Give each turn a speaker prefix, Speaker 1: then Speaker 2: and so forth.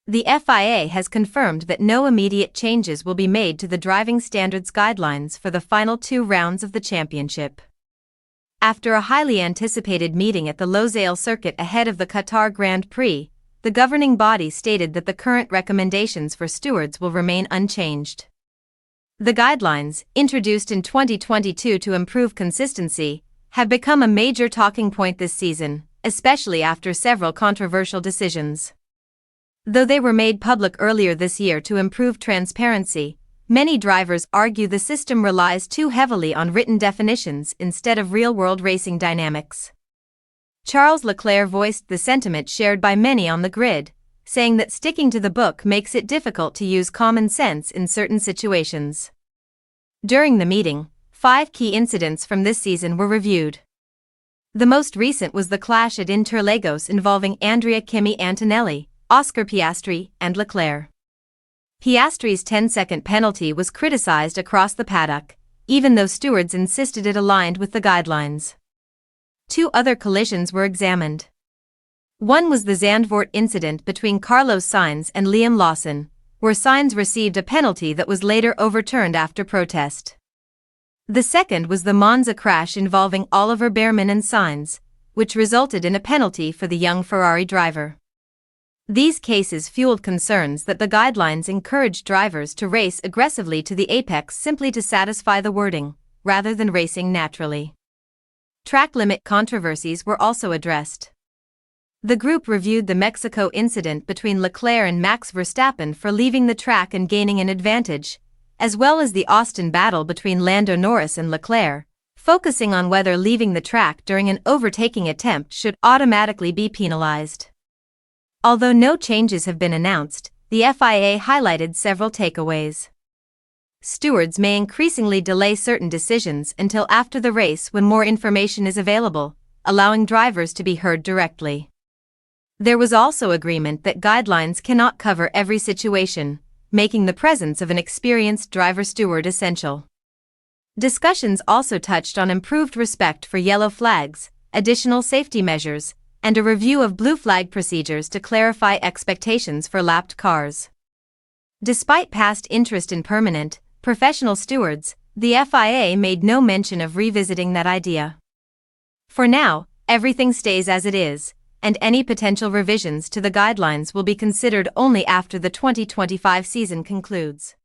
Speaker 1: The FIA has confirmed that no immediate changes will be made to the driving standards guidelines for the final 2 rounds of the championship. After a highly anticipated meeting at the Losail circuit ahead of the Qatar Grand Prix, the governing body stated that the current recommendations for stewards will remain unchanged. The guidelines, introduced in 2022 to improve consistency, have become a major talking point this season, especially after several controversial decisions. Though they were made public earlier this year to improve transparency, many drivers argue the system relies too heavily on written definitions instead of real-world racing dynamics. Charles Leclerc voiced the sentiment shared by many on the grid, saying that sticking to the book makes it difficult to use common sense in certain situations. During the meeting, 5 key incidents from this season were reviewed. The most recent was the clash at Interlagos involving Andrea Kimi Antonelli, Oscar Piastri, and Leclerc. Piastri's 10-second penalty was criticized across the paddock, even though stewards insisted it aligned with the guidelines. 2 other collisions were examined. One was the Zandvoort incident between Carlos Sainz and Lawson, where Sainz received a penalty that was later overturned after protest. The second was the Monza crash involving Oliver Bearman and Sainz, which resulted in a penalty for the young Ferrari driver. These cases fueled concerns that the guidelines encouraged drivers to race aggressively to the apex simply to satisfy the wording, rather than racing naturally. Track limit controversies were also addressed. The group reviewed the Mexico incident between Leclerc and Max Verstappen for leaving the track and gaining an advantage, as well as the Austin battle between Norris and Leclerc, focusing on whether leaving the track during an overtaking attempt should automatically be penalized. Although no changes have been announced, the FIA highlighted several takeaways. Stewards may increasingly delay certain decisions until after the race when more information is available, allowing drivers to be heard directly. There was also agreement that guidelines cannot cover every situation, making the presence of an experienced driver steward essential. Discussions also touched on improved respect for yellow flags, additional safety measures, and a review of blue flag procedures to clarify expectations for lapped cars. Despite past interest in permanent, professional stewards, the FIA made no mention of revisiting that idea. For now, everything stays as it is, and any potential revisions to the guidelines will be considered only after the 2025 season concludes.